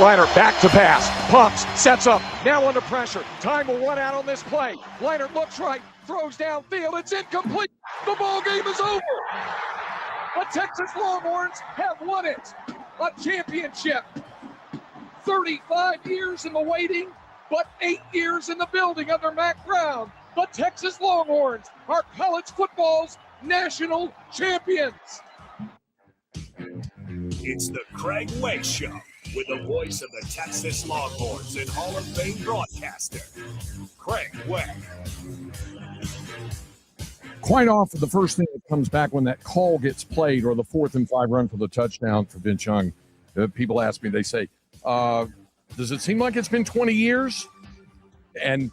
Leinart back to pass, pumps, sets up, now under pressure. Time will run out on this play. Leinart looks right, throws downfield, it's incomplete. The ball game is over. The Texas Longhorns have won it. A championship. 35 years in the waiting, but 8 years in the building under Mack Brown. The Texas Longhorns are college football's national champions. It's the Craig Way Show with the voice of the Texas Longhorns and Hall of Fame broadcaster, Craig Way. Quite often, the first thing that comes back when that call gets played or the 4th and 5 run for the touchdown for Vince Young, people ask me, they say, does it seem like it's been 20 years? And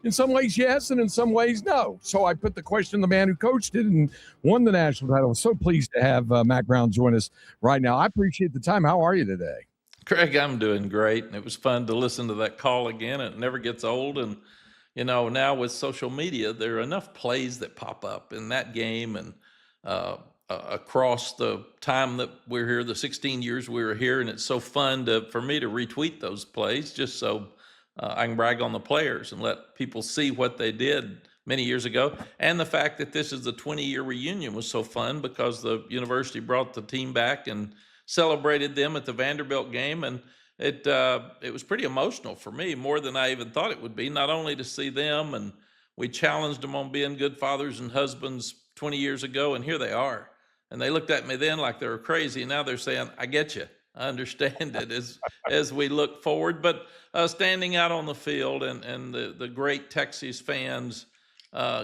in some ways, yes, and in some ways, no. So I put the question to the man who coached it and won the national title. I'm so pleased to have Mack Brown join us right now. I appreciate the time. How are you today? Craig, I'm doing great, and it was fun to listen to that call again. It never gets old, and now with social media, there are enough plays that pop up in that game and across the time that we're here, the 16 years we were here, and it's so fun for me to retweet those plays just so I can brag on the players and let people see what they did many years ago. And the fact that this is the 20-year reunion was so fun because the university brought the team back and celebrated them at the Vanderbilt game. And it was pretty emotional for me, more than I even thought it would be, not only to see them, and we challenged them on being good fathers and husbands 20 years ago, and here they are. And they looked at me then like they were crazy. And now they're saying, I get you. I understand it as we look forward. But standing out on the field and the great Texas fans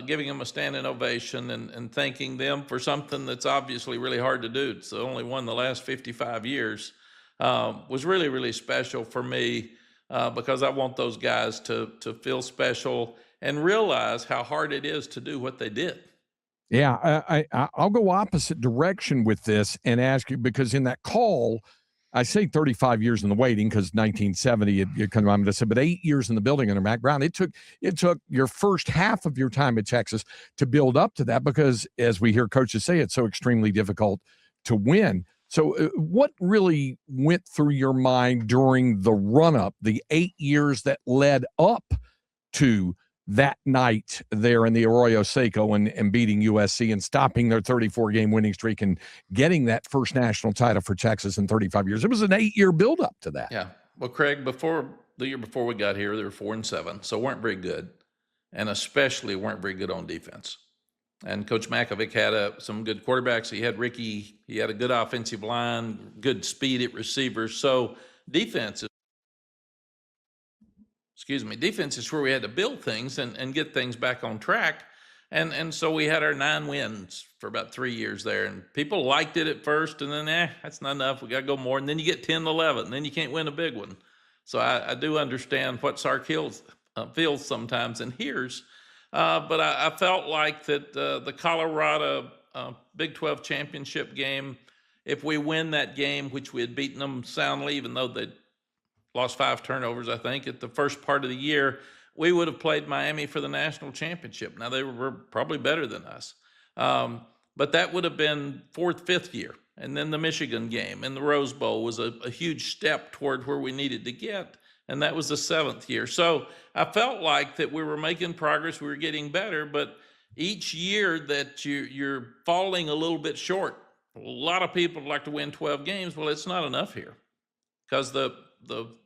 giving them a standing ovation and thanking them for something that's obviously really hard to do. It's the only one the last 55 years was really, really special for me because I want those guys to feel special and realize how hard it is to do what they did. Yeah, I'll go opposite direction with this and ask you, because in that call, I say 35 years in the waiting because 1970, it kind of, I'm going to say, but 8 years in the building under Mack Brown. It took your first half of your time at Texas to build up to that because, as we hear coaches say, it's so extremely difficult to win. So what really went through your mind during the run-up, the 8 years that led up to that night there in the Arroyo Seco and beating USC and stopping their 34-game winning streak and getting that first national title for Texas in 35 years? It was an 8-year buildup to that. Yeah. Well, Craig, the year before we got here, they were 4-7, so weren't very good, and especially weren't very good on defense. And Coach Makovic had some good quarterbacks. He had Ricky. He had a good offensive line, good speed at receivers. So defense is where we had to build things and get things back on track. And so we had our 9 wins for about 3 years there. And people liked it at first, and then, that's not enough. We got to go more. And then you get 10-11, and then you can't win a big one. So I do understand what Sark feels sometimes and hears. But I felt like that the Colorado Big 12 championship game, if we win that game, which we had beaten them soundly, even though they lost 5 turnovers, I think, at the first part of the year, we would have played Miami for the national championship. Now, they were probably better than us. But that would have been 4th, 5th year. And then the Michigan game and the Rose Bowl was a huge step toward where we needed to get. And that was the 7th year. So I felt like that we were making progress, we were getting better, but each year that you're falling a little bit short. A lot of people like to win 12 games. Well, it's not enough here because the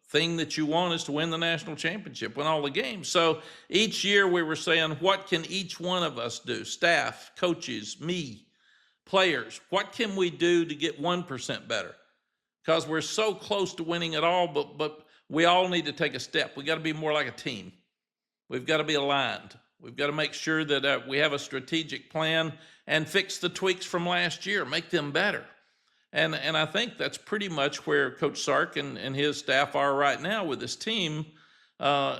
thing that you want is to win the national championship, win all the games. So each year we were saying, what can each one of us do? Staff, coaches, me, players. What can we do to get 1% better? Because we're so close to winning it all, but we all need to take a step. We got to be more like a team. We've got to be aligned. We've got to make sure that we have a strategic plan and fix the tweaks from last year, make them better. And I think that's pretty much where Coach Sark and his staff are right now with this team.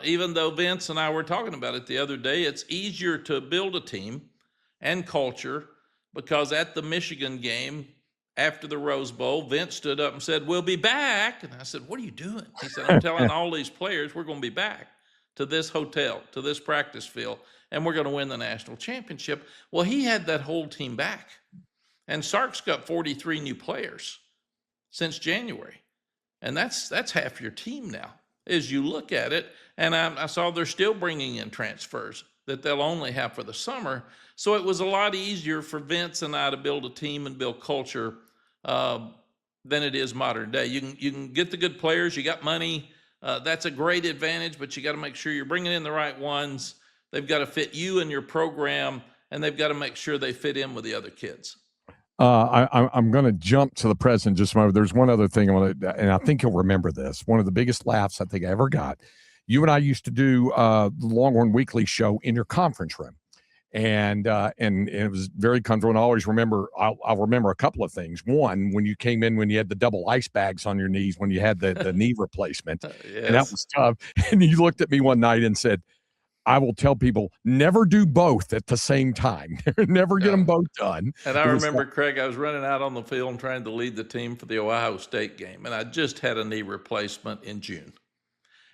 Even though Vince and I were talking about it the other day, it's easier to build a team and culture because at the Michigan game, after the Rose Bowl, Vince stood up and said, we'll be back. And I said, what are you doing? He said, I'm telling all these players we're going to be back to this hotel, to this practice field, and we're going to win the national championship. Well, he had that whole team back. And Sark's got 43 new players since January. And that's half your team now, as you look at it. And I saw they're still bringing in transfers that they'll only have for the summer. So it was a lot easier for Vince and I to build a team and build culture than it is modern day. You can get the good players, you got money. That's a great advantage, but you got to make sure you're bringing in the right ones. They've got to fit you and your program, and they've got to make sure they fit in with the other kids. I'm going to jump to the present just a moment. There's one other thing I want to, and I think you'll remember this. One of the biggest laughs I think I ever got. You and I used to do the Longhorn Weekly show in your conference room, and it was very comfortable. And I always remember, I'll remember a couple of things. One, when you came in when you had the double ice bags on your knees when you had the knee replacement, Yes. and that was tough. And you looked at me one night and said, "I will tell people never do both at the same time. Never get them both done." And I remember, Craig, I was running out on the field and trying to lead the team for the Ohio State game, and I just had a knee replacement in June.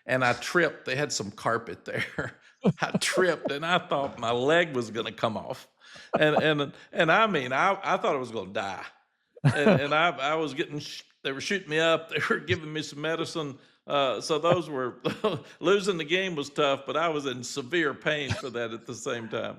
And I tripped. They had some carpet there. I tripped, and I thought my leg was going to come off. And I mean, I thought I was going to die. And I was getting, they were shooting me up. They were giving me some medicine. So those were, losing the game was tough, but I was in severe pain for that at the same time.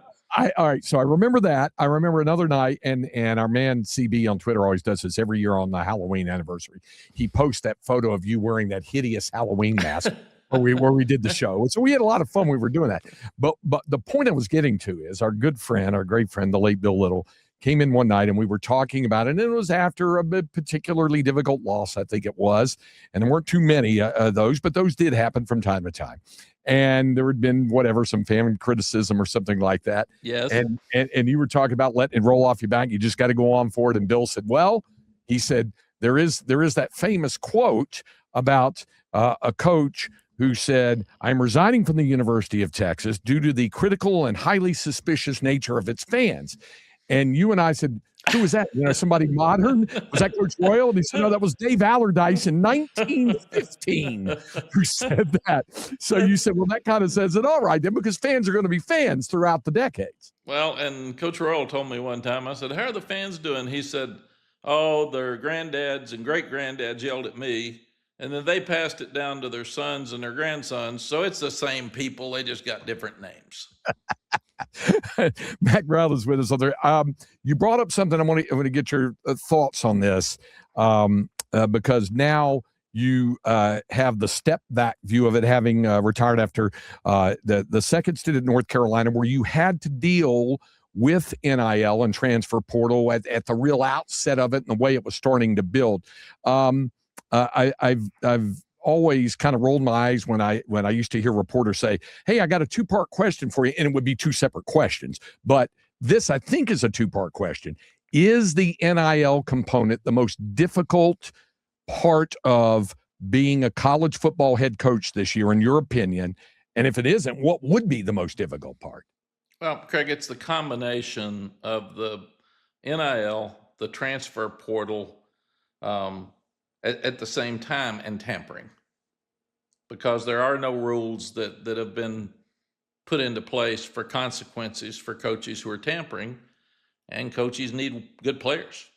All right. So I remember that. I remember another night, and our man CB on Twitter always does this every year on the Halloween anniversary. He posts that photo of you wearing that hideous Halloween mask where we did the show. So we had a lot of fun. We were doing that. But the point I was getting to is our good friend, our great friend, the late Bill Little, came in one night and we were talking about it. And it was after a particularly difficult loss, I think it was. And there weren't too many of those, but those did happen from time to time. And there had been some fan criticism or something like that. Yes. And you were talking about letting it roll off your back. You just got to go on for it. And Bill said, well, he said, there is that famous quote about a coach who said, "I'm resigning from the University of Texas due to the critical and highly suspicious nature of its fans." And you and I said, "Who was that? Somebody modern? Was that Coach Royal?" And he said, "No, that was Dave Allardyce in 1915 who said that." So you said, well, that kind of says it all right then, because fans are going to be fans throughout the decades. Well, and Coach Royal told me one time, I said, "How are the fans doing?" He said, "Oh, their granddads and great-granddads yelled at me, and then they passed it down to their sons and their grandsons. So it's the same people. They just got different names." Mack Brown is with us on there. You brought up something. I want to get your thoughts on this because now you have the step back view of it, having retired after the second stint at North Carolina, where you had to deal with NIL and transfer portal at the real outset of it and the way it was starting to build. I've always kind of rolled my eyes when I used to hear reporters say, "Hey, I got a 2-part question for you," and it would be 2 separate questions. But this, I think, is a 2-part question. Is the NIL component the most difficult part of being a college football head coach this year, in your opinion? And if it isn't, what would be the most difficult part? Well, Craig, it's the combination of the NIL, the transfer portal, at the same time, and tampering, because there are no rules that have been put into place for consequences for coaches who are tampering, and coaches need good players.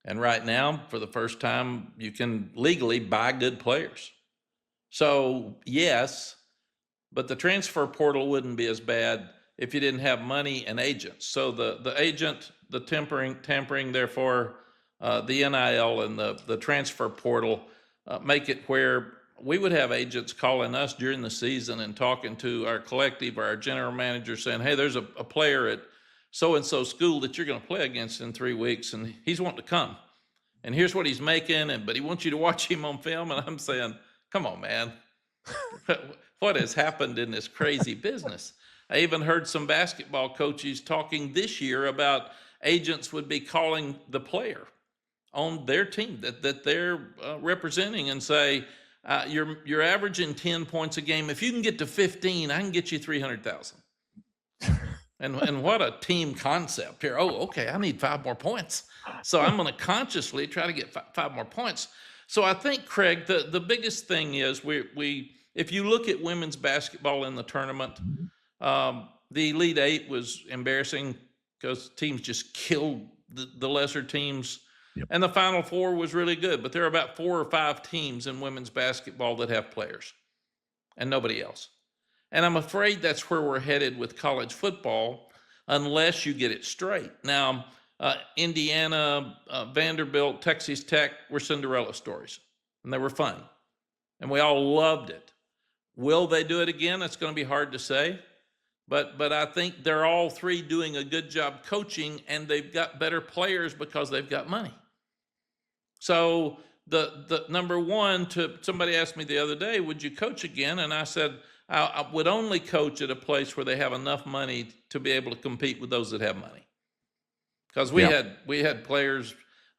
And right now, for the first time, you can legally buy good players. So yes, but the transfer portal wouldn't be as bad if you didn't have money and agents. So the agent, the tampering, therefore, the NIL and the transfer portal make it where we would have agents calling us during the season and talking to our collective or our general manager saying, "Hey, there's a player at so-and-so school that you're going to play against in 3 weeks, and he's wanting to come. And here's what he's making, but he wants you to watch him on film." And I'm saying, come on, man. What has happened in this crazy business? I even heard some basketball coaches talking this year about agents would be calling the player on their team that they're representing and say, you're averaging 10 points a game. If you can get to 15, I can get you 300,000. And what a team concept here. Oh, okay, I need 5 more points. So I'm going to consciously try to get 5 more points. So I think, Craig, the biggest thing is we if you look at women's basketball in the tournament, the Elite Eight was embarrassing because teams just killed the lesser teams. Yep. And the Final Four was really good, but there are about 4 or 5 teams in women's basketball that have players and nobody else. And I'm afraid that's where we're headed with college football unless you get it straight. Now, Indiana, Vanderbilt, Texas Tech were Cinderella stories, and they were fun, and we all loved it. Will they do it again? It's going to be hard to say, but I think they're all three doing a good job coaching, and they've got better players because they've got money. So the number one, somebody asked me the other day, would you coach again? And I said, I would only coach at a place where they have enough money to be able to compete with those that have money. Because we had players,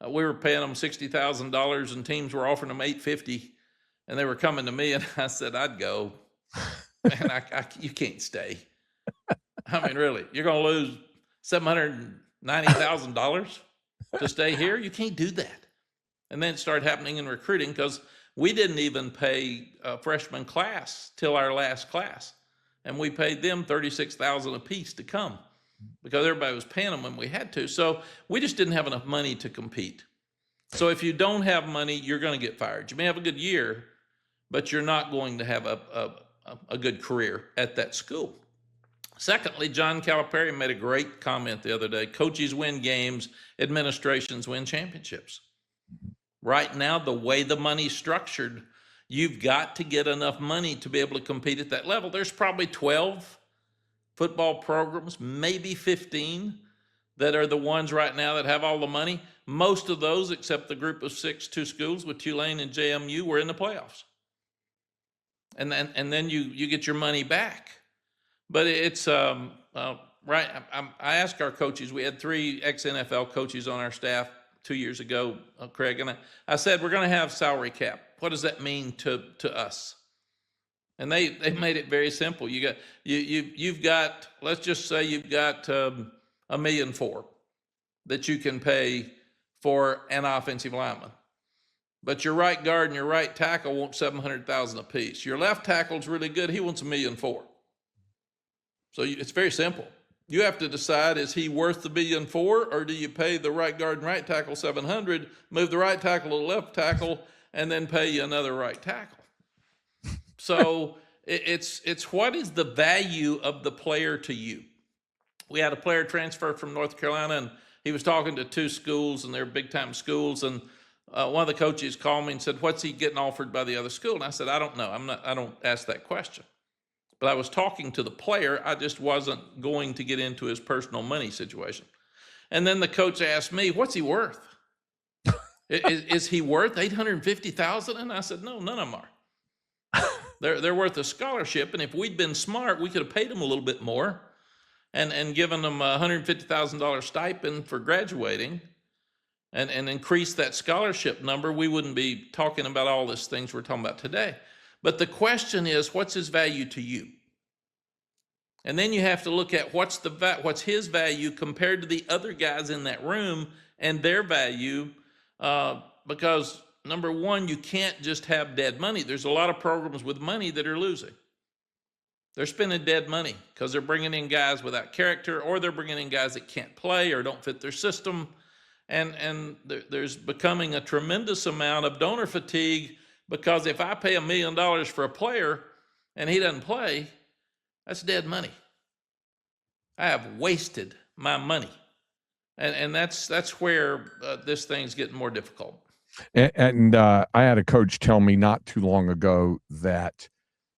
we were paying them $60,000 and teams were offering them $850, and they were coming to me, and I said, I'd go. Man, you can't stay. I mean, really, you're going to lose $790,000 to stay here? You can't do that. And then it started happening in recruiting because we didn't even pay a freshman class till our last class. And we paid them $36,000 a piece to come because everybody was paying them when we had to. So we just didn't have enough money to compete. So if you don't have money, you're going to get fired. You may have a good year, but you're not going to have a good career at that school. Secondly, John Calipari made a great comment the other day. Coaches win games, administrations win championships. Right now, the way the money's structured, you've got to get enough money to be able to compete at that level. There's probably 12 football programs, maybe 15, that are the ones right now that have all the money. Most of those, except the group of 2 schools with Tulane and JMU, were in the playoffs. And then you get your money back. But it's right. I asked our coaches. We had 3 ex-NFL coaches on our staff 2 years ago, Craig, and I said, we're going to have salary cap. What does that mean to us? And they made it very simple. You've got, let's just say you've got $1.4 million that you can pay for an offensive lineman. But your right guard and your right tackle want $700,000 apiece. Your left tackle's really good. He wants $1.4 million. So it's very simple. You have to decide, is he worth the $1.4 million, or do you pay the right guard and right tackle $700,000, move the right tackle to the left tackle, and then pay you another right tackle? So it's what is the value of the player to you? We had a player transfer from North Carolina, and he was talking to 2 schools, and they're big-time schools, and one of the coaches called me and said, what's he getting offered by the other school? And I said, I don't know. I don't ask that question. But I was talking to the player. I just wasn't going to get into his personal money situation. And then the coach asked me, what's he worth? Is he worth $850,000? And I said, no, none of them are. They're worth a scholarship. And if we'd been smart, we could have paid them a little bit more and given them a $150,000 stipend for graduating and increased that scholarship number. We wouldn't be talking about all these things we're talking about today. But the question is, what's his value to you? And then you have to look at what's his value compared to the other guys in that room and their value, because number one, you can't just have dead money. There's a lot of programs with money that are losing. They're spending dead money because they're bringing in guys without character, or they're bringing in guys that can't play or don't fit their system. And there's becoming a tremendous amount of donor fatigue. Because if I pay $1 million for a player and he doesn't play, that's dead money. I have wasted my money. And that's where this thing's getting more difficult. And I had a coach tell me not too long ago that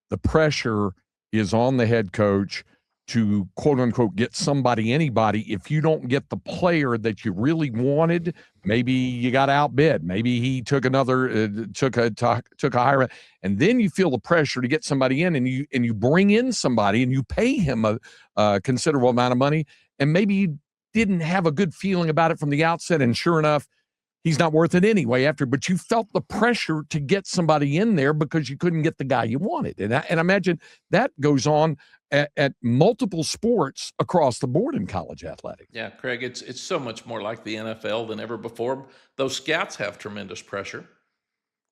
the pressure is on the head coach to, quote unquote, get anybody. If you don't get the player that you really wanted, maybe you got outbid. Maybe he took took a higher, and then you feel the pressure to get somebody in, and you bring in somebody and you pay him a considerable amount of money, and maybe you didn't have a good feeling about it from the outset, and sure enough, he's not worth it anyway but you felt the pressure to get somebody in there because you couldn't get the guy you wanted. And I imagine that goes on at multiple sports across the board in college athletics. Yeah, Craig, it's so much more like the NFL than ever before. Those scouts have tremendous pressure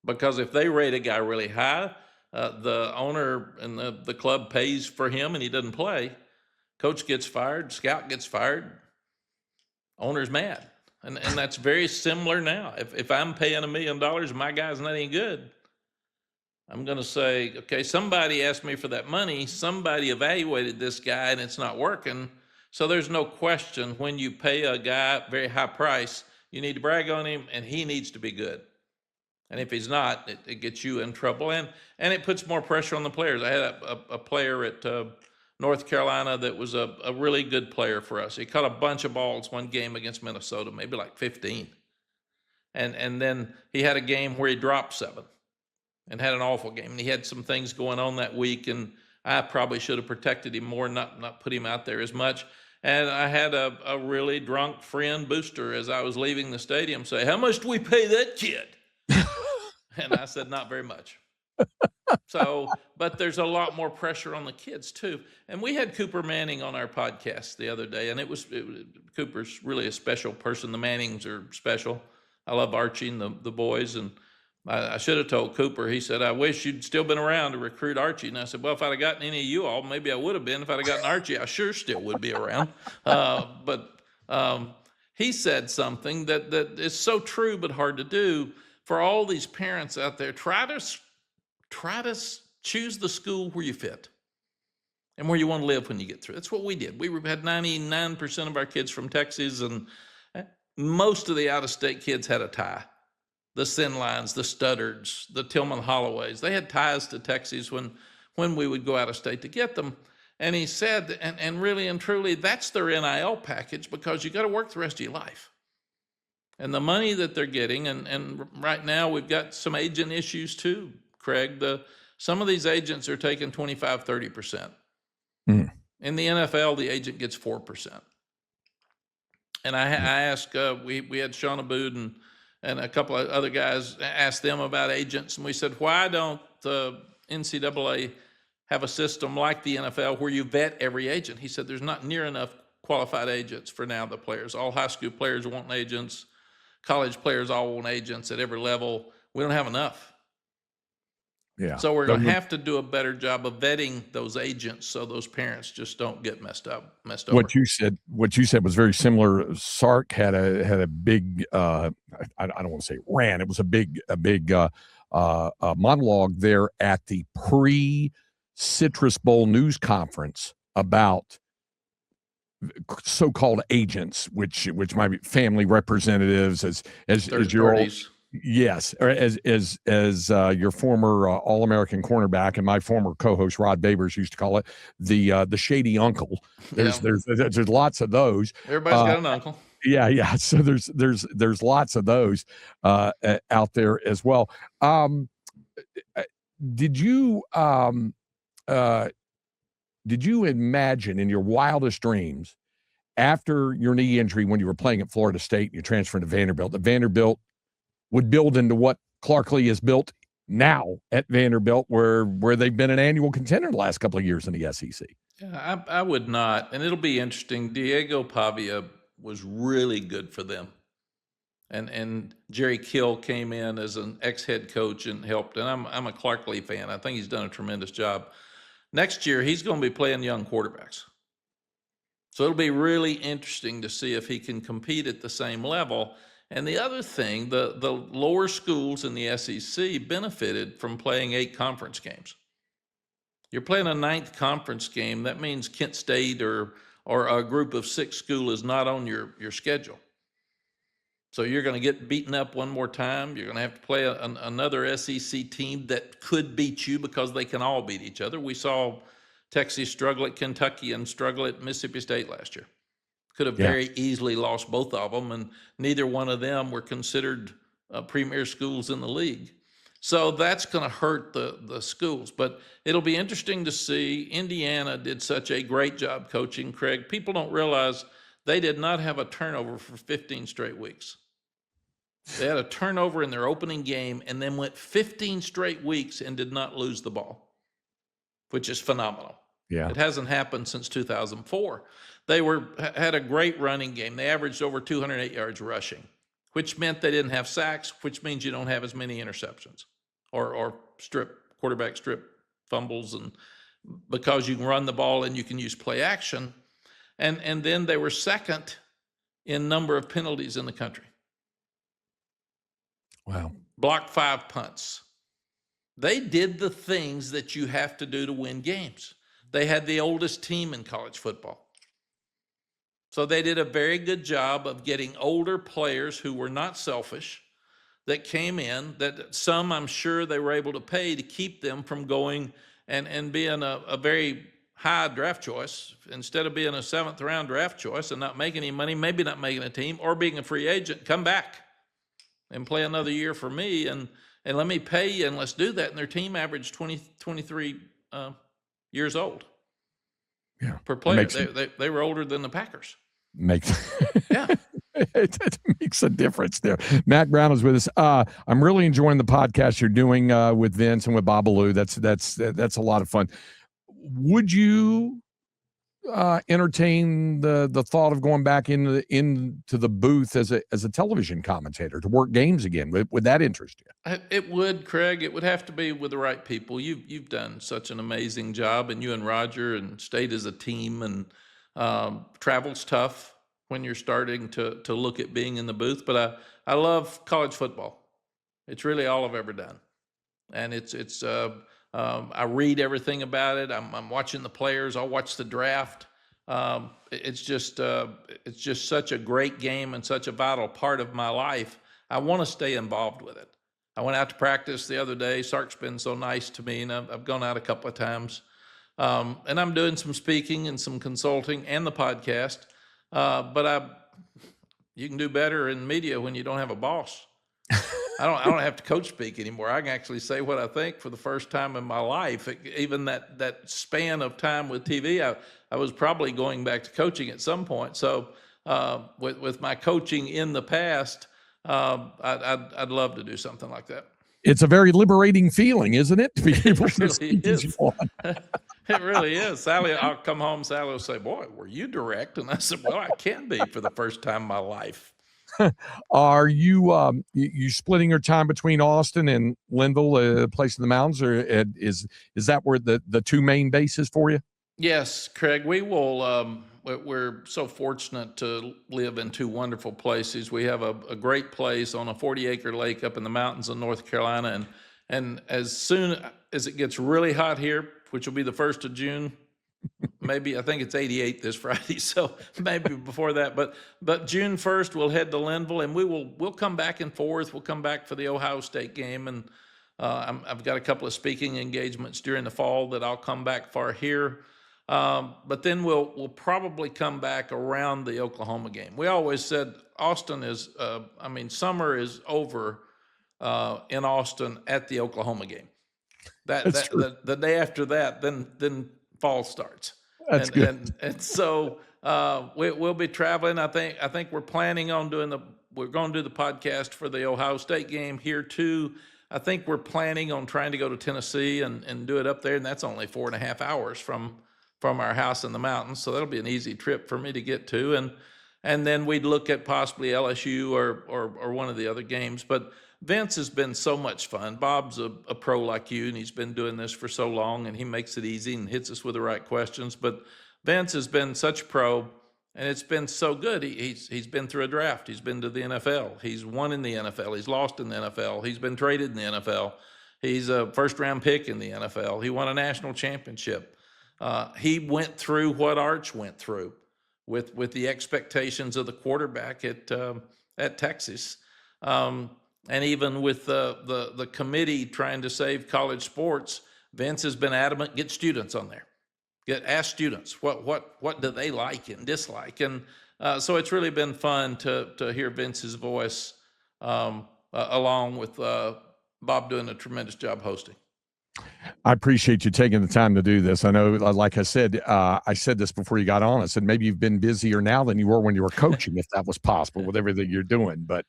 because if they rate a guy really high, the owner and the club pays for him and he doesn't play. Coach gets fired, scout gets fired, owner's mad. And that's very similar now. If I'm paying $1 million, my guy's not any good, I'm going to say, okay, somebody asked me for that money. Somebody evaluated this guy and it's not working. So there's no question when you pay a guy very high price, you need to brag on him and he needs to be good. And if he's not, it gets you in trouble. And it puts more pressure on the players. I had a player at North Carolina that was a really good player for us. He caught a bunch of balls one game against Minnesota, maybe like 15. And then he had a game where he dropped 7 and had an awful game. And he had some things going on that week, and I probably should have protected him more, not put him out there as much. And I had a really drunk friend booster as I was leaving the stadium say, "How much do we pay that kid?" And I said, "Not very much." So, but there's a lot more pressure on the kids too. And we had Cooper Manning on our podcast the other day, and it was Cooper's really a special person. The Mannings are special. I love Archie and the boys, and I should have told Cooper. He said, "I wish you'd still been around to recruit Archie." And I said, "Well, if I'd have gotten any of you all, maybe I would have been. If I'd have gotten Archie, I sure still would be around." But he said something that is so true but hard to do. For all these parents out there, try to choose the school where you fit and where you want to live when you get through. That's what we did. We had 99% of our kids from Texas, and most of the out-of-state kids had a tie. The Sinlines, the Studdards, the Tillman Holloways, they had ties to Texas when we would go out of state to get them. And he said, and really and truly, that's their NIL package, because you got to work the rest of your life. And the money that they're getting, and right now we've got some agent issues too, Craig. Some of these agents are taking 25, 30%. In the NFL, the agent gets 4%. And I asked, we had Sean Abood and a couple of other guys, asked them about agents, and we said, why don't the NCAA have a system like the NFL where you vet every agent? He said, there's not near enough qualified agents for now, the players. All high school players want agents. College players all want agents at every level. We don't have enough. Yeah. So we're going to have to do a better job of vetting those agents so those parents just don't get messed over. What you said was very similar. Sark had a big I don't want to say rant. It was a big monologue there at the pre-Citrus Bowl news conference about so-called agents, which might be family representatives, as your old, yes, or as your former All-American cornerback and my former co-host Rod Babers used to call it, the shady uncle. There's lots of those. Everybody's got an uncle. Yeah. So there's lots of those out there as well. Did you imagine in your wildest dreams, after your knee injury when you were playing at Florida State and you transferred to Vanderbilt, that Vanderbilt would build into what Clark Lee has built now at Vanderbilt, where they've been an annual contender the last couple of years in the SEC? Yeah, I would not. And it'll be interesting. Diego Pavia was really good for them. And Jerry Kill came in as an ex-head coach and helped. And I'm a Clark Lee fan. I think he's done a tremendous job. Next year, he's going to be playing young quarterbacks. So it'll be really interesting to see if he can compete at the same level. And the other thing, the lower schools in the SEC benefited from playing 8 conference games. You're playing a 9th conference game. That means Kent State or a group of 6 school is not on your schedule. So you're going to get beaten up one more time. You're going to have to play another SEC team that could beat you, because they can all beat each other. We saw Texas struggle at Kentucky and struggle at Mississippi State last year. Could have very easily lost both of them, and neither one of them were considered premier schools in the league. So that's going to hurt the schools. But it'll be interesting to see. Indiana did such a great job coaching, Craig. People don't realize they did not have a turnover for 15 straight weeks. They had a turnover in their opening game and then went 15 straight weeks and did not lose the ball, which is phenomenal. Yeah. It hasn't happened since 2004. They had a great running game. They averaged over 208 yards rushing, which meant they didn't have sacks, which means you don't have as many interceptions or quarterback strip fumbles, and because you can run the ball and you can use play action. And then they were second in number of penalties in the country. Wow. Blocked 5 punts. They did the things that you have to do to win games. They had the oldest team in college football. So they did a very good job of getting older players who were not selfish, that came in, that some I'm sure they were able to pay to keep them from going and being a very high draft choice. Instead of being a 7th round draft choice and not making any money, maybe not making a team, or being a free agent, come back and play another year for me and let me pay you and let's do that. And their team averaged 23 years old. Yeah. Per player. They were older than the Packers. Yeah. It makes a difference there. Mack Brown is with us. I'm really enjoying the podcast you're doing with Vince and with Babalu. That's a lot of fun. Would you entertain the thought of going back into the booth as a television commentator to work games again? Would that interest you? It would, Craig. It would have to be with the right people. You've done such an amazing job, and you and Roger and stayed as a team, and travel's tough when you're starting to look at being in the booth. But I love college football. It's really all I've ever done, and I read everything about it. I'm watching the players. I'll watch the draft. It's just such a great game and such a vital part of my life. I want to stay involved with it. I went out to practice the other day. Sark's been so nice to me, and I've gone out a couple of times. And I'm doing some speaking and some consulting and the podcast. But you can do better in media when you don't have a boss. I don't have to coach speak anymore. I can actually say what I think for the first time in my life. Even that span of time with TV, I was probably going back to coaching at some point. So with my coaching in the past, I'd love to do something like that. It's a very liberating feeling, isn't it? To be able to speak as you want. It really is. Sally, I'll come home, Sally will say, "Boy, were you direct?" And I said, "Well, I can be for the first time in my life." Are you you splitting your time between Austin and Linville, a place in the mountains, or is that where the two main bases for you? Yes, Craig. We will. We're so fortunate to live in two wonderful places. We have a great place on a 40-acre lake up in the mountains of North Carolina, and as soon as it gets really hot here, which will be the 1st of June. Maybe I think it's 88 this Friday, so maybe before that. But June 1st we'll head to Linville, and we'll come back and forth. We'll come back for the Ohio State game, and I've got a couple of speaking engagements during the fall that I'll come back for here. But then we'll probably come back around the Oklahoma game. We always said Austin is. Summer is over in Austin at the Oklahoma game. The day after that, then fall starts. That's good. And so we'll be traveling. I think we're planning on we're going to do the podcast for the Ohio State game here too. I think we're planning on trying to go to Tennessee and do it up there, and that's only 4.5 hours from our house in the mountains. So that'll be an easy trip for me to get to. And then we'd look at possibly LSU or one of the other games. But Vince has been so much fun. Bob's a pro like you, and he's been doing this for so long, and he makes it easy and hits us with the right questions. But Vince has been such a pro, and it's been so good. He's been through a draft. He's been to the NFL. He's won in the NFL. He's lost in the NFL. He's been traded in the NFL. He's a first-round pick in the NFL. He won a national championship. He went through what Arch went through with the expectations of the quarterback at Texas. And even with the committee trying to save college sports, Vince has been adamant, get students on there. Ask students what do they like and dislike. And so it's really been fun to hear Vince's voice along with Bob doing a tremendous job hosting. I appreciate you taking the time to do this. I know, like I said this before you got on. I said maybe you've been busier now than you were when you were coaching, if that was possible with everything you're doing. But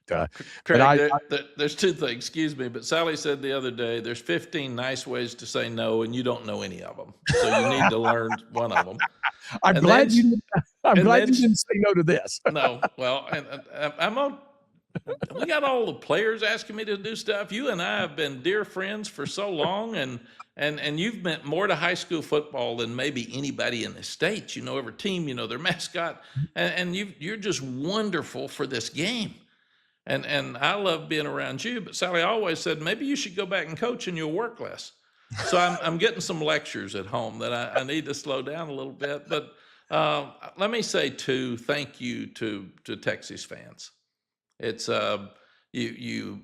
Craig, there's two things. Excuse me, but Sally said the other day there's 15 nice ways to say no, and you don't know any of them. So you need to learn one of them. I'm glad you didn't say no to this. No, well, and I'm gonna We got all the players asking me to do stuff. You and I have been dear friends for so long, and you've meant more to high school football than maybe anybody in the States. You know every team, you know their mascot, and you're just wonderful for this game. And I love being around you. But Sally always said, maybe you should go back and coach and you'll work less. So I'm getting some lectures at home that I need to slow down a little bit. But let me say, too, thank you to Texas fans. It's you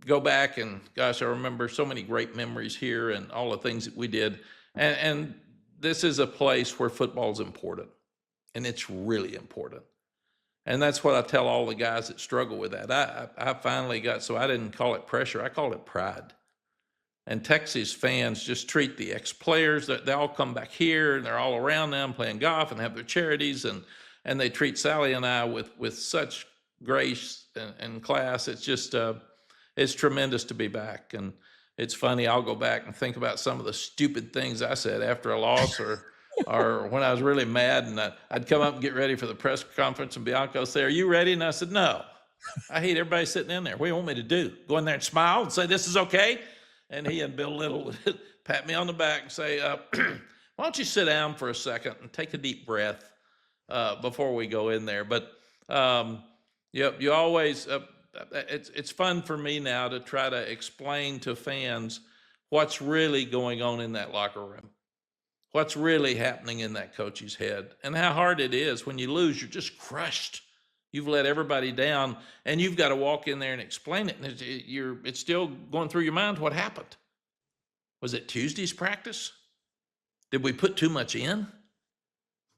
go back and gosh, I remember so many great memories here and all the things that we did. And this is a place where football is important, and it's really important. And that's what I tell all the guys that struggle with that. I finally got, so I didn't call it pressure, I called it pride. And Texas fans just treat the ex-players, that they all come back here and they're all around them playing golf and have their charities, and they treat Sally and I with such grace and class. It's just, it's tremendous to be back. And it's funny, I'll go back and think about some of the stupid things I said after a loss or when I was really mad, and I'd come up and get ready for the press conference, and Bianco would say, "Are you ready?" And I said, "No, I hate everybody sitting in there. What do you want me to do? Go in there and smile and say, 'This is okay'?" And he and Bill Little would pat me on the back and say, "Why don't you sit down for a second and take a deep breath before we go in there?" But you always, it's fun for me now to try to explain to fans what's really going on in that locker room. What's really happening in that coach's head, and how hard it is when you lose. You're just crushed. You've let everybody down, and you've got to walk in there and explain it. And it's still going through your mind. What happened? Was it Tuesday's practice? Did we put too much in?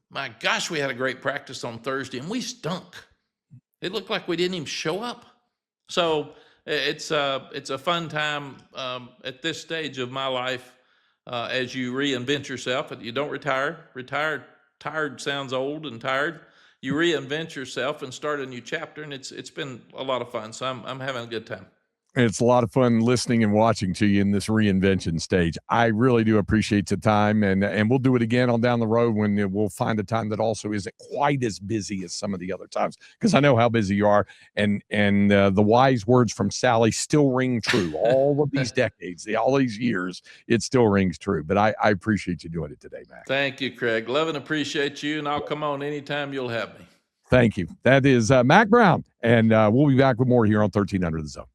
My gosh, we had a great practice on Thursday, and we stunk. It looked like we didn't even show up. So it's a fun time at this stage of my life. As you reinvent yourself, and you don't retire. Tired sounds old and tired. You reinvent yourself and start a new chapter, and it's been a lot of fun. So I'm having a good time. It's a lot of fun listening and watching to you in this reinvention stage. I really do appreciate the time, and we'll do it again on down the road when we'll find a time that also isn't quite as busy as some of the other times, because I know how busy you are, and the wise words from Sally still ring true. All of these decades, all these years, it still rings true. But I appreciate you doing it today, Mack. Thank you, Craig. Love and appreciate you, and I'll come on anytime you'll have me. Thank you. That is Mack Brown, and we'll be back with more here on 13 Under the Zone.